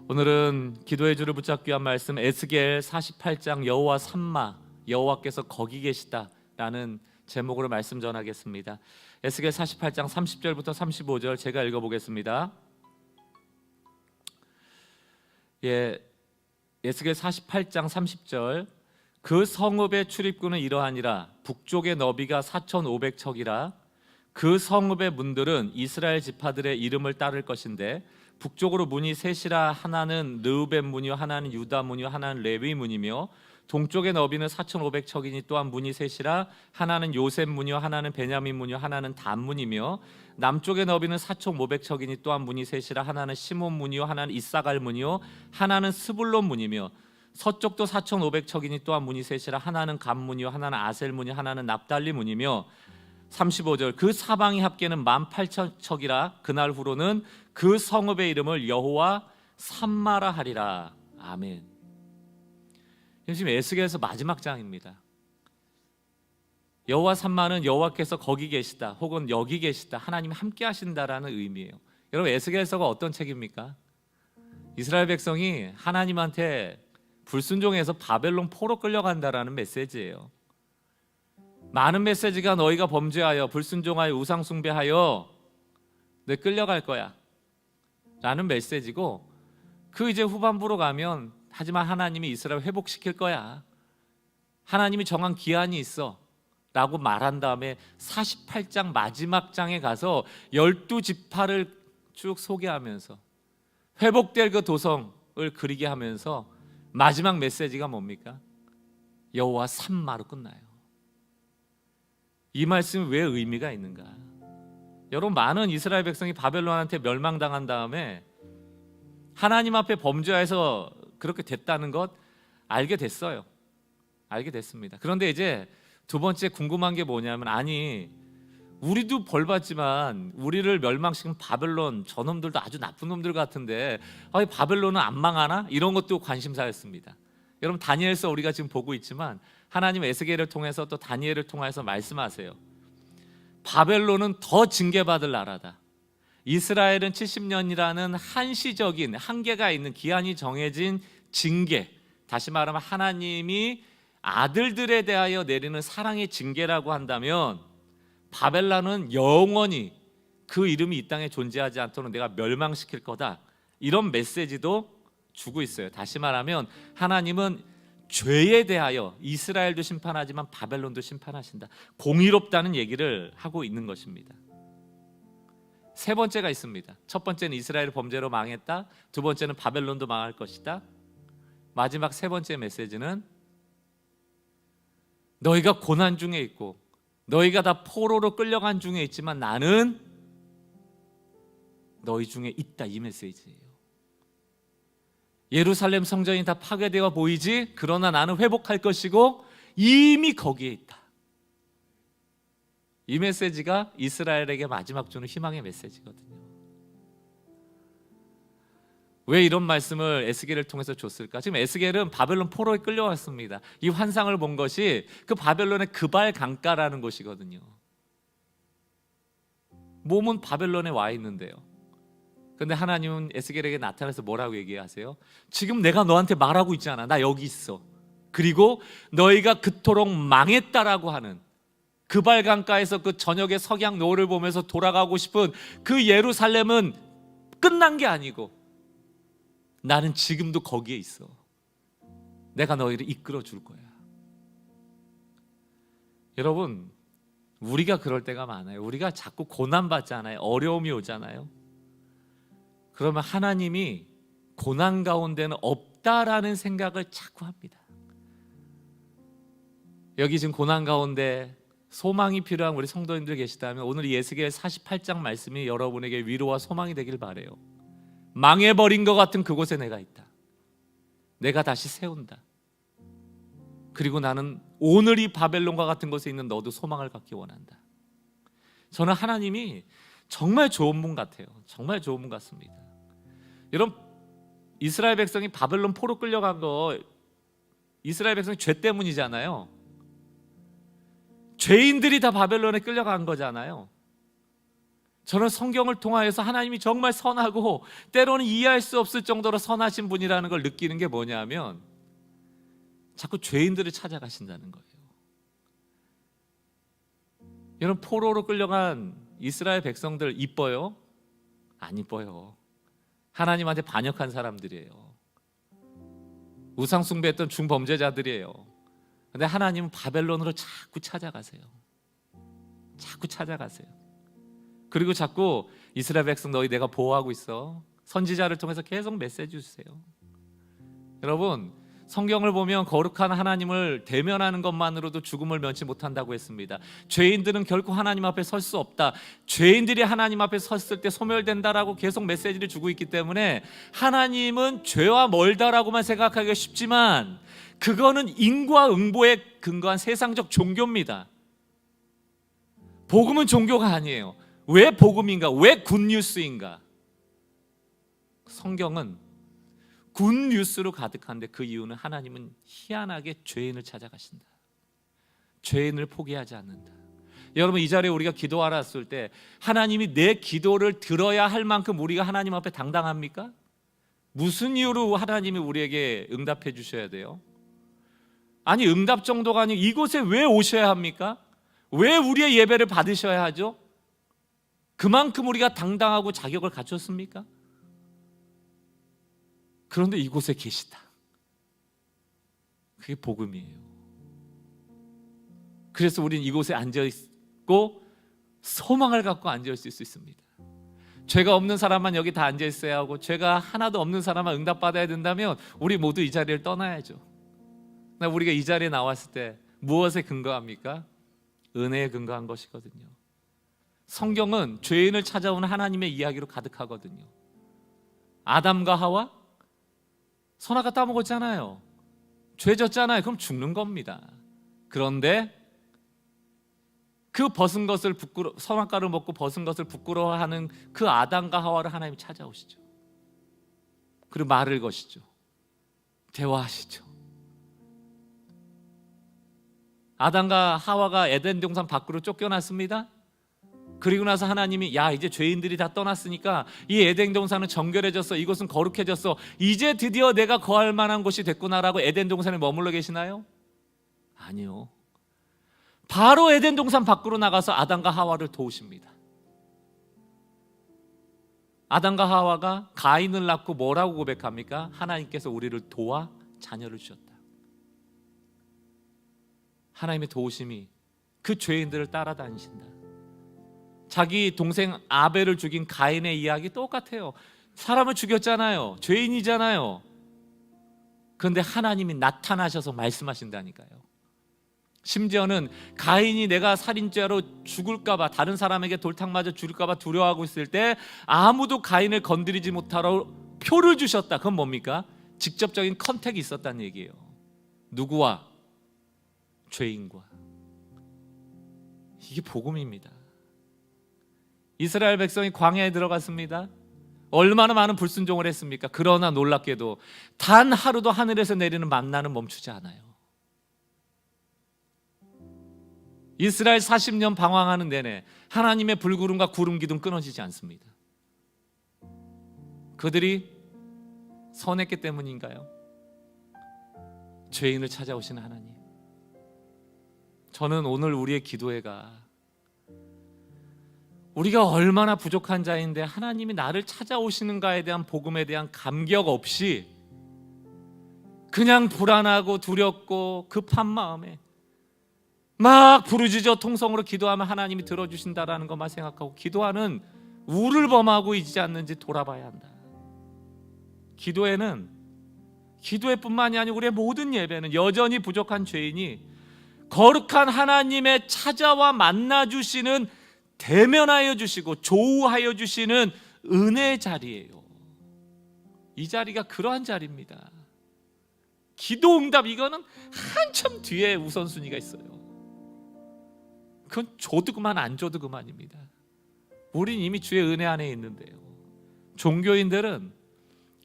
오늘은 기도의 줄을 붙잡기 위한 말씀 에스겔 48장 여호와 삼마, 여호와께서 거기 계시다라는 제목으로 말씀 전하겠습니다. 에스겔 48장 30절부터 35절 제가 읽어보겠습니다. 에스겔 48장 30절. 그 성읍의 출입구는 이러하니라. 북쪽의 너비가 4,500척이라. 그 성읍의 문들은 이스라엘 지파들의 이름을 따를 것인데 북쪽으로 문이 셋이라. 하나는 르우벤 문이요, 하나는 유다 문이요, 하나는 레위 문이며 동쪽의 너비는 4,500척이니 또한 문이 셋이라. 하나는 요셉 문이요, 하나는 베냐민 문이요, 하나는 단 문이며 남쪽의 너비는 4,500척이니 또한 문이 셋이라. 하나는 시몬 문이요, 하나는 이사갈 문이요, 하나는 스불론 문이며 서쪽도 4,500척이니 또한 문이 셋이라. 하나는 간 문이요, 하나는 아셀 문이요, 하나는 납달리 문이며 35절. 그 사방이 합계는 18,000척이라. 그날 후로는 그 성읍의 이름을 여호와 삼마라 하리라. 아멘. 지금 에스겔에서 마지막 장입니다. 여호와 삼마는 여호와께서 거기 계시다 혹은 여기 계시다, 하나님이 함께 하신다라는 의미예요. 여러분, 에스겔서가 어떤 책입니까? 이스라엘 백성이 하나님한테 불순종해서 바벨론 포로 끌려간다라는 메시지예요. 많은 메시지가 너희가 범죄하여 불순종하여 우상 숭배하여 내 끌려갈 거야 라는 메시지고, 그 이제 후반부로 가면 하지만 하나님이 이스라엘 회복시킬 거야, 하나님이 정한 기한이 있어 라고 말한 다음에 48장 마지막 장에 가서 12지파를 쭉 소개하면서 회복될 그 도성을 그리게 하면서 마지막 메시지가 뭡니까? 여호와 삼마로 끝나요. 이 말씀이 왜 의미가 있는가? 여러분, 많은 이스라엘 백성이 바벨론한테 멸망당한 다음에 하나님 앞에 범죄해서 그렇게 됐다는 것 알게 됐어요. 알게 됐습니다. 그런데 이제 두 번째 궁금한 게 뭐냐면, 아니 우리도 벌 받지만 우리를 멸망시킨 바벨론 저놈들도 아주 나쁜 놈들 같은데 바벨론은 안 망하나? 이런 것도 관심사였습니다. 여러분, 다니엘서 우리가 지금 보고 있지만 하나님 에스겔을 통해서 또 다니엘을 통해서 말씀하세요. 바벨론은 더 징계받을 나라다. 이스라엘은 70년이라는 한시적인 한계가 있는 기한이 정해진 징계, 다시 말하면 하나님이 아들들에 대하여 내리는 사랑의 징계라고 한다면, 바벨론은 영원히 그 이름이 이 땅에 존재하지 않도록 내가 멸망시킬 거다, 이런 메시지도 주고 있어요. 다시 말하면 하나님은 죄에 대하여 이스라엘도 심판하지만 바벨론도 심판하신다, 공의롭다는 얘기를 하고 있는 것입니다. 세 번째가 있습니다. 첫 번째는 이스라엘 범죄로 망했다. 두 번째는 바벨론도 망할 것이다. 마지막 세 번째 메시지는 너희가 고난 중에 있고 너희가 다 포로로 끌려간 중에 있지만 나는 너희 중에 있다, 이 메시지예요. 예루살렘 성전이 다 파괴되어 보이지? 그러나 나는 회복할 것이고 이미 거기에 있다. 이 메시지가 이스라엘에게 마지막 주는 희망의 메시지거든요. 왜 이런 말씀을 에스겔을 통해서 줬을까? 지금 에스겔은 바벨론 포로에 끌려왔습니다. 이 환상을 본 것이 그 바벨론의 그발 강가라는 곳이거든요. 몸은 바벨론에 와 있는데요. 그런데 하나님은 에스겔에게 나타나서 뭐라고 얘기하세요? 지금 내가 너한테 말하고 있잖아. 나 여기 있어. 그리고 너희가 그토록 망했다라고 하는 그발 강가에서 그 저녁에 석양 노을을 보면서 돌아가고 싶은 그 예루살렘은 끝난 게 아니고 나는 지금도 거기에 있어. 내가 너희를 이끌어 줄 거야. 여러분, 우리가 그럴 때가 많아요. 우리가 자꾸 고난받잖아요. 어려움이 오잖아요. 그러면 하나님이 고난 가운데는 없다라는 생각을 자꾸 합니다. 여기 지금 고난 가운데 소망이 필요한 우리 성도님들 계시다면 오늘 이 에스겔 48장 말씀이 여러분에게 위로와 소망이 되길 바라요. 망해버린 것 같은 그곳에 내가 있다. 내가 다시 세운다. 그리고 나는 오늘 이 바벨론과 같은 곳에 있는 너도 소망을 갖기 원한다. 저는 하나님이 정말 좋은 분 같아요. 정말 좋은 분 같습니다. 여러분, 이스라엘 백성이 바벨론 포로 끌려간 거 이스라엘 백성이 죄 때문이잖아요. 죄인들이 다 바벨론에 끌려간 거잖아요. 저는 성경을 통하여서 하나님이 정말 선하고 때로는 이해할 수 없을 정도로 선하신 분이라는 걸 느끼는 게 뭐냐면 자꾸 죄인들을 찾아가신다는 거예요. 여러분, 포로로 끌려간 이스라엘 백성들 이뻐요? 안 이뻐요. 하나님한테 반역한 사람들이에요. 우상 숭배했던 중범죄자들이에요. 근데 하나님은 바벨론으로 자꾸 찾아가세요. 자꾸 찾아가세요. 그리고 자꾸 이스라엘 백성 너희 내가 보호하고 있어. 선지자를 통해서 계속 메시지 주세요. 여러분, 성경을 보면 거룩한 하나님을 대면하는 것만으로도 죽음을 면치 못한다고 했습니다. 죄인들은 결코 하나님 앞에 설 수 없다. 죄인들이 하나님 앞에 섰을 때 소멸된다라고 계속 메시지를 주고 있기 때문에 하나님은 죄와 멀다라고만 생각하기가 쉽지만 그거는 인과응보에 근거한 세상적 종교입니다. 복음은 종교가 아니에요. 왜 복음인가? 왜 굿뉴스인가? 성경은 굿뉴스로 가득한데 그 이유는 하나님은 희한하게 죄인을 찾아가신다. 죄인을 포기하지 않는다. 여러분, 이 자리에 우리가 기도하러 왔을 때 하나님이 내 기도를 들어야 할 만큼 우리가 하나님 앞에 당당합니까? 무슨 이유로 하나님이 우리에게 응답해 주셔야 돼요? 아니, 응답 정도가 아니고 이곳에 왜 오셔야 합니까? 왜 우리의 예배를 받으셔야 하죠? 그만큼 우리가 당당하고 자격을 갖췄습니까? 그런데 이곳에 계시다. 그게 복음이에요. 그래서 우리는 이곳에 앉아있고 소망을 갖고 앉아있을 수 있습니다. 죄가 없는 사람만 여기 다 앉아있어야 하고 죄가 하나도 없는 사람만 응답받아야 된다면 우리 모두 이 자리를 떠나야죠. 우리가 이 자리에 나왔을 때 무엇에 근거합니까? 은혜에 근거한 것이거든요. 성경은 죄인을 찾아오는 하나님의 이야기로 가득하거든요. 아담과 하와 선악과 따먹었잖아요. 죄 졌잖아요. 그럼 죽는 겁니다. 그런데 그 벗은 것을 선악과를 먹고 벗은 것을 부끄러워하는 그 아담과 하와를 하나님이 찾아오시죠. 그리고 말을 거시죠. 대화하시죠. 아담과 하와가 에덴 동산 밖으로 쫓겨났습니다. 그리고 나서 하나님이 야, 이제 죄인들이 다 떠났으니까 이 에덴 동산은 정결해졌어. 이곳은 거룩해졌어. 이제 드디어 내가 거할 만한 곳이 됐구나라고 에덴 동산에 머물러 계시나요? 아니요. 바로 에덴 동산 밖으로 나가서 아담과 하와를 도우십니다. 아담과 하와가 가인을 낳고 뭐라고 고백합니까? 하나님께서 우리를 도와 자녀를 주셨다. 하나님의 도우심이 그 죄인들을 따라다니신다. 자기 동생 아벨을 죽인 가인의 이야기 똑같아요. 사람을 죽였잖아요. 죄인이잖아요. 그런데 하나님이 나타나셔서 말씀하신다니까요. 심지어는 가인이 내가 살인죄로 죽을까봐, 다른 사람에게 돌탕 맞아 죽을까봐 두려워하고 있을 때 아무도 가인을 건드리지 못하러 표를 주셨다. 그건 뭡니까? 직접적인 컨택이 있었다는 얘기예요. 누구와? 죄인과. 이게 복음입니다. 이스라엘 백성이 광야에 들어갔습니다. 얼마나 많은 불순종을 했습니까? 그러나 놀랍게도 단 하루도 하늘에서 내리는 만나는 멈추지 않아요. 이스라엘 40년 방황하는 내내 하나님의 불구름과 구름 기둥 끊어지지 않습니다. 그들이 선했기 때문인가요? 죄인을 찾아오시는 하나님. 저는 오늘 우리의 기도회가 우리가 얼마나 부족한 자인데 하나님이 나를 찾아오시는가에 대한 복음에 대한 감격 없이 그냥 불안하고 두렵고 급한 마음에 막 부르짖어 통성으로 기도하면 하나님이 들어주신다라는 것만 생각하고 기도하는 우를 범하고 있지 않는지 돌아봐야 한다. 기도회뿐만이 아니고 우리의 모든 예배는 여전히 부족한 죄인이 거룩한 하나님의 찾아와 만나주시는, 대면하여 주시고 조우하여 주시는 은혜의 자리예요. 이 자리가 그러한 자리입니다. 기도 응답, 이거는 한참 뒤에 우선순위가 있어요. 그건 줘도 그만 안 줘도 그만입니다. 우린 이미 주의 은혜 안에 있는데요. 종교인들은,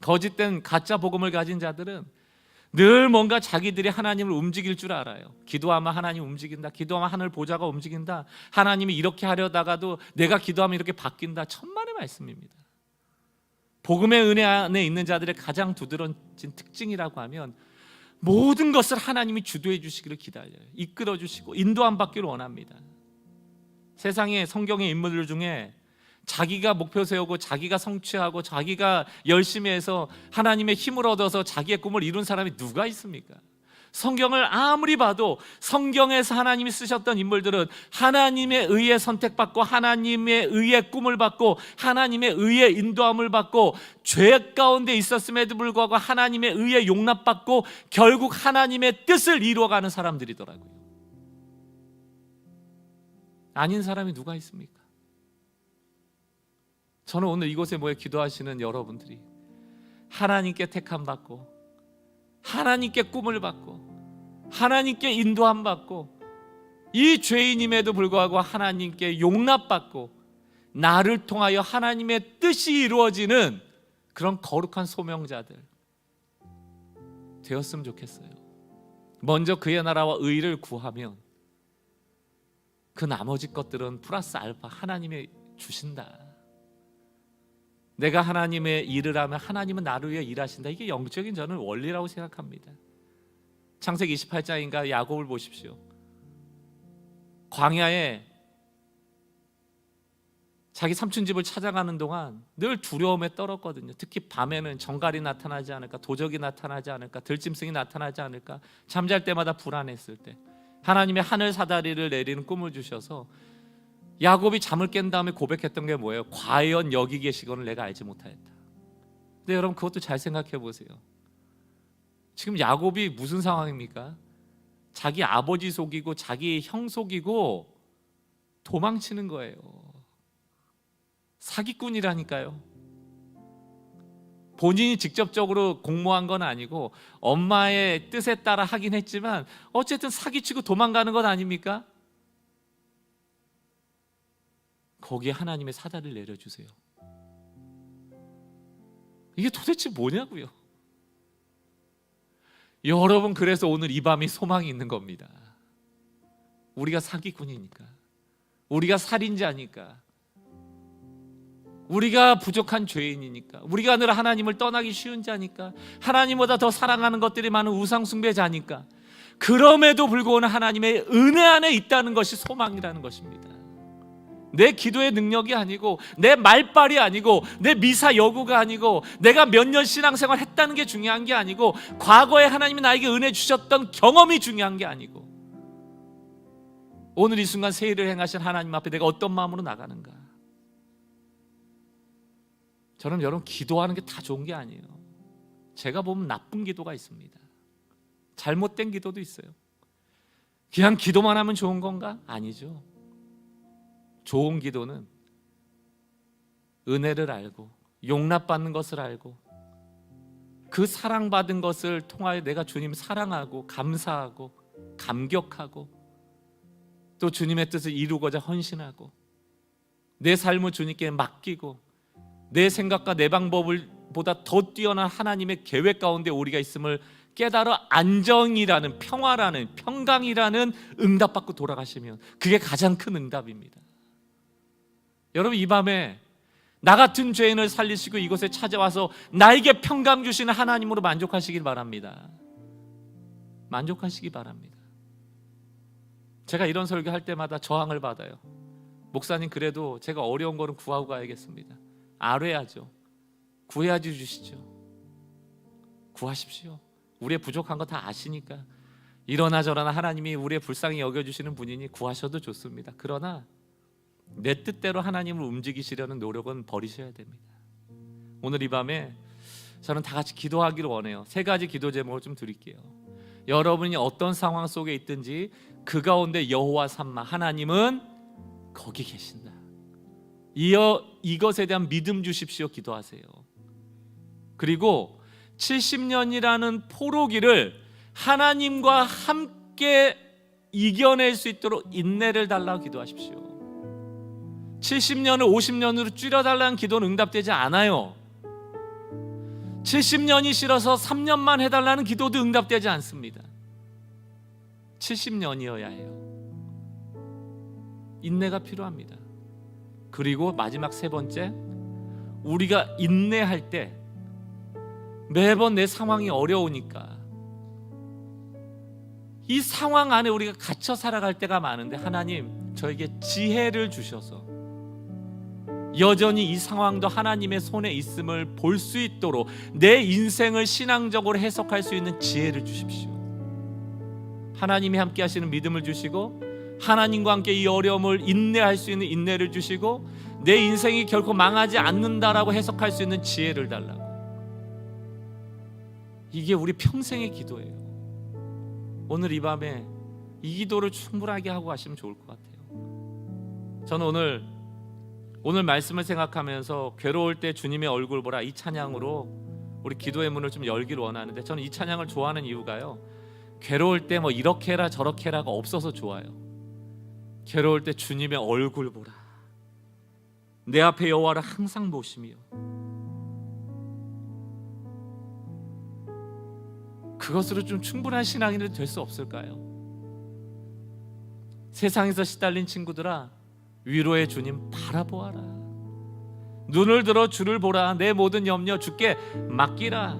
거짓된 가짜 복음을 가진 자들은 늘 뭔가 자기들이 하나님을 움직일 줄 알아요. 기도하면 하나님 움직인다. 기도하면 하늘 보좌가 움직인다. 하나님이 이렇게 하려다가도 내가 기도하면 이렇게 바뀐다. 천만의 말씀입니다. 복음의 은혜 안에 있는 자들의 가장 두드러진 특징이라고 하면 모든 것을 하나님이 주도해 주시기를 기다려요. 이끌어 주시고 인도함 받기를 원합니다. 세상의 성경의 인물들 중에 자기가 목표 세우고 자기가 성취하고 자기가 열심히 해서 하나님의 힘을 얻어서 자기의 꿈을 이룬 사람이 누가 있습니까? 성경을 아무리 봐도 성경에서 하나님이 쓰셨던 인물들은 하나님의 의에 선택받고 하나님의 의에 꿈을 받고 하나님의 의에 인도함을 받고 죄 가운데 있었음에도 불구하고 하나님의 의에 용납받고 결국 하나님의 뜻을 이루어가는 사람들이더라고요. 아닌 사람이 누가 있습니까? 저는 오늘 이곳에 모여 기도하시는 여러분들이 하나님께 택함 받고 하나님께 꿈을 받고 하나님께 인도함 받고 이 죄인임에도 불구하고 하나님께 용납받고 나를 통하여 하나님의 뜻이 이루어지는 그런 거룩한 소명자들 되었으면 좋겠어요. 먼저 그의 나라와 의를 구하면 그 나머지 것들은 플러스 알파 하나님이 주신다. 내가 하나님의 일을 하면 하나님은 나를 위해 일하신다. 이게 영적인 저는 원리라고 생각합니다. 창세기 28장인가 야곱을 보십시오. 광야에 자기 삼촌 집을 찾아가는 동안 늘 두려움에 떨었거든요. 특히 밤에는 정갈이 나타나지 않을까, 도적이 나타나지 않을까, 들짐승이 나타나지 않을까, 잠잘 때마다 불안했을 때 하나님의 하늘 사다리를 내리는 꿈을 주셔서 야곱이 잠을 깬 다음에 고백했던 게 뭐예요? 과연 여기 계시거늘 내가 알지 못하였다. 근데 여러분 그것도 잘 생각해 보세요. 지금 야곱이 무슨 상황입니까? 자기 아버지 속이고 자기 형 속이고 도망치는 거예요. 사기꾼이라니까요. 본인이 직접적으로 공모한 건 아니고 엄마의 뜻에 따라 하긴 했지만 어쨌든 사기치고 도망가는 것 아닙니까? 거기에 하나님의 사다리를 내려주세요. 이게 도대체 뭐냐고요? 여러분, 그래서 오늘 이 밤이 소망이 있는 겁니다. 우리가 사기꾼이니까, 우리가 살인자니까, 우리가 부족한 죄인이니까, 우리가 늘 하나님을 떠나기 쉬운 자니까, 하나님보다 더 사랑하는 것들이 많은 우상숭배자니까, 그럼에도 불구하고 하나님의 은혜 안에 있다는 것이 소망이라는 것입니다. 내 기도의 능력이 아니고 내 말빨이 아니고 내 미사 여구가 아니고 내가 몇 년 신앙생활 했다는 게 중요한 게 아니고 과거에 하나님이 나에게 은혜 주셨던 경험이 중요한 게 아니고 오늘 이 순간 새 일을 행하신 하나님 앞에 내가 어떤 마음으로 나가는가. 저는 여러분 기도하는 게 다 좋은 게 아니에요. 제가 보면 나쁜 기도가 있습니다. 잘못된 기도도 있어요. 그냥 기도만 하면 좋은 건가? 아니죠. 좋은 기도는 은혜를 알고 용납받는 것을 알고 그 사랑받은 것을 통하여 내가 주님 사랑하고 감사하고 감격하고 또 주님의 뜻을 이루고자 헌신하고 내 삶을 주님께 맡기고 내 생각과 내 방법을 보다 더 뛰어난 하나님의 계획 가운데 우리가 있음을 깨달아 안정이라는, 평화라는, 평강이라는 응답받고 돌아가시면 그게 가장 큰 응답입니다. 여러분, 이 밤에 나 같은 죄인을 살리시고 이곳에 찾아와서 나에게 평강 주시는 하나님으로 만족하시길 바랍니다. 만족하시기 바랍니다. 제가 이런 설교할 때마다 저항을 받아요. 목사님, 그래도 제가 어려운 거는 구하고 가야겠습니다. 아뢰야죠. 구해야지 주시죠. 구하십시오. 우리의 부족한 거 다 아시니까. 이러나 저러나 하나님이 우리의 불쌍히 여겨주시는 분이니 구하셔도 좋습니다. 그러나 내 뜻대로 하나님을 움직이시려는 노력은 버리셔야 됩니다. 오늘 이 밤에 저는 다 같이 기도하기를 원해요. 3가지 기도 제목을 좀 드릴게요. 여러분이 어떤 상황 속에 있든지 그 가운데 여호와 삼마, 하나님은 거기 계신다. 이것에 대한 믿음 주십시오. 기도하세요. 그리고 70년이라는 포로기를 하나님과 함께 이겨낼 수 있도록 인내를 달라고 기도하십시오. 70년을 50년으로 줄여달라는 기도는 응답되지 않아요. 70년이 싫어서 3년만 해달라는 기도도 응답되지 않습니다. 70년이어야 해요. 인내가 필요합니다. 그리고 마지막 세 번째, 우리가 인내할 때 매번 내 상황이 어려우니까 이 상황 안에 우리가 갇혀 살아갈 때가 많은데, 하나님 저에게 지혜를 주셔서 여전히 이 상황도 하나님의 손에 있음을 볼 수 있도록 내 인생을 신앙적으로 해석할 수 있는 지혜를 주십시오. 하나님이 함께 하시는 믿음을 주시고, 하나님과 함께 이 어려움을 인내할 수 있는 인내를 주시고, 내 인생이 결코 망하지 않는다라고 해석할 수 있는 지혜를 달라고. 이게 우리 평생의 기도예요. 오늘 이 밤에 이 기도를 충분하게 하고 가시면 좋을 것 같아요. 저는 오늘 말씀을 생각하면서 괴로울 때 주님의 얼굴 보라, 이 찬양으로 우리 기도의 문을 좀 열기를 원하는데, 저는 이 찬양을 좋아하는 이유가요, 괴로울 때 뭐 이렇게 해라 저렇게 해라가 없어서 좋아요. 괴로울 때 주님의 얼굴 보라, 내 앞에 여호와를 항상 보시며, 그것으로 좀 충분한 신앙인이 될 수 없을까요? 세상에서 시달린 친구들아, 위로의 주님 바라보아라. 눈을 들어 주를 보라. 내 모든 염려 주께 맡기라.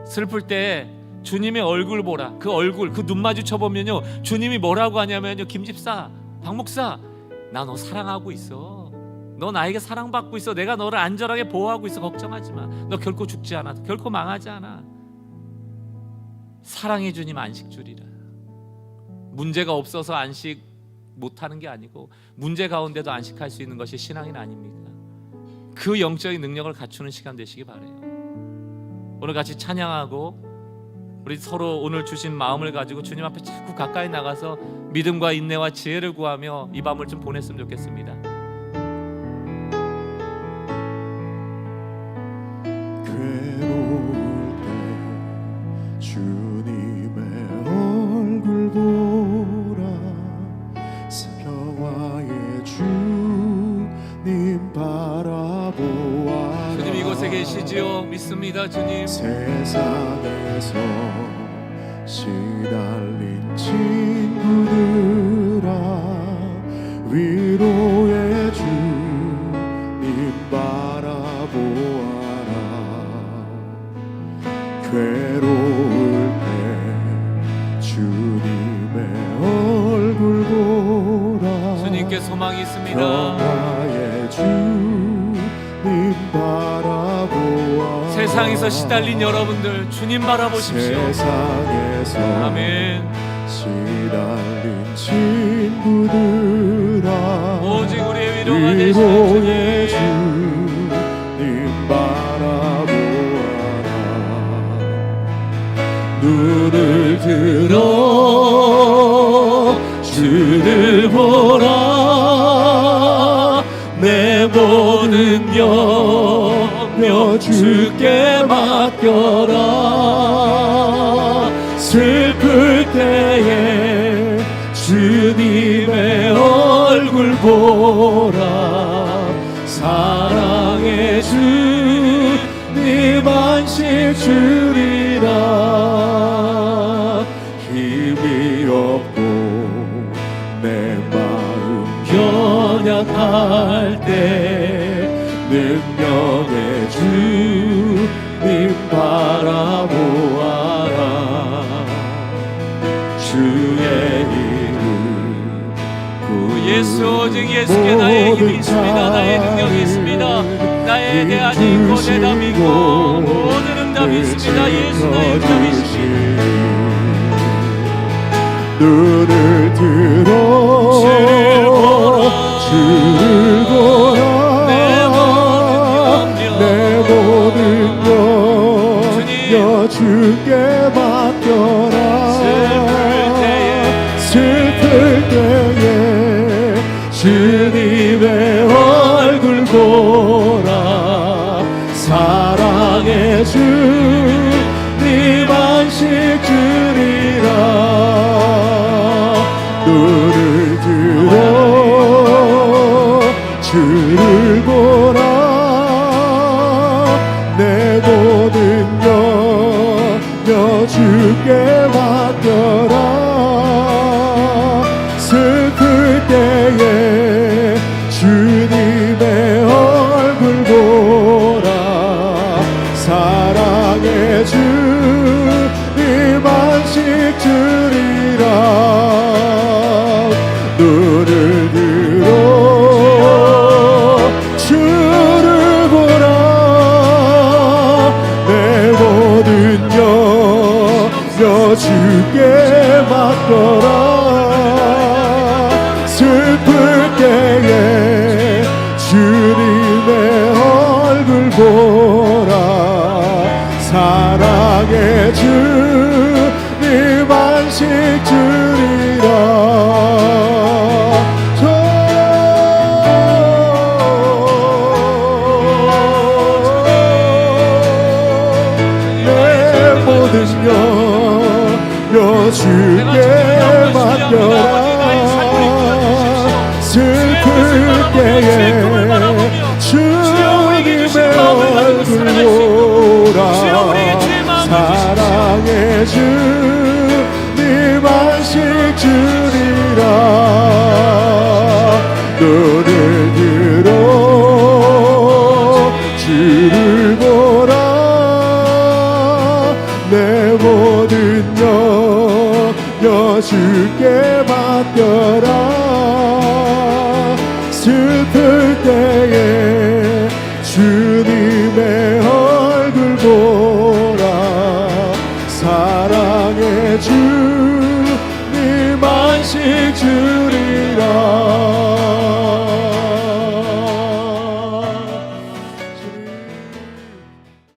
슬플 때 주님의 얼굴 보라. 그 얼굴, 그 눈 마주쳐 보면요, 주님이 뭐라고 하냐면요, 김집사, 박목사, 나 너 사랑하고 있어. 너 나에게 사랑받고 있어. 내가 너를 안전하게 보호하고 있어. 걱정하지 마. 너 결코 죽지 않아. 결코 망하지 않아. 사랑의 주님 안식 주리라. 문제가 없어서 안식 못하는 게 아니고, 문제 가운데도 안식할 수 있는 것이 신앙인 아닙니까? 그 영적인 능력을 갖추는 시간 되시기 바라요. 오늘 같이 찬양하고 우리 서로 오늘 주신 마음을 가지고 주님 앞에 자꾸 가까이 나가서 믿음과 인내와 지혜를 구하며 이 밤을 좀 보냈으면 좋겠습니다. 괴로울 때 주님의 얼굴 보라. 평화의 주님 바라보아라. 주님 이곳에 계시지요. 믿습니다. 주님. 세상에서 시달린 친구들아, 위로의 주님 바라보아라. 괴로울 때 주님의 얼굴 보라. 주님께 소망이 있습니다. 평화의 주님 바라보아. 세상에서 시달린 여러분들 주님 바라보십시오. 세상에서 아멘. 시달린 친구들아, 오직 우리의 위로가 되시는 위로의 주님. 주님 바라보아라. 눈을 들어 주를 보라. 내 모든 염려 주께 맡겨라. 슬플 때에 주님의 얼굴 보라. 사랑의 주님 안식 주리라. 힘이 없고 내 마음 연약할 때 능력의 주님 바라보아라. 주의 이름 예수, 오직 예수께 나의 힘이 있습니다. 나의 능력이 있습니다. 나의 대안이 있고 대답이 있고 모든 응답이 있습니다. 예수 나의 응답이 있습니다. 눈을 들어 주를 보라. 내 모든 염려 주께 맡겨라. 슬플 때에 주님의 얼굴 보라. 사랑의 주님 안식 주리라. 눈을 들어 주를 보라. 내 모든 주께 맡겨라. 슬플 때에 주님의 얼굴 보라. 사랑의 주님 안식 주리라. 눈을 들어 주를 보라. 내 모든 염려 주께 맡겨라. 슬플 때에 주님의 얼굴 보라. 사랑의 주님 안식 주리라. 내 모든 염려 주께 맡겨라. 슬플 때에 주님의 얼굴 보라. 사랑의 주님 안식 주리라. 눈을 들어 주를 보라. 내 모든 염려 주께 맡겨라. 슬플 때에 주님의 얼굴 보라. 사랑의 주님 안식 주리라.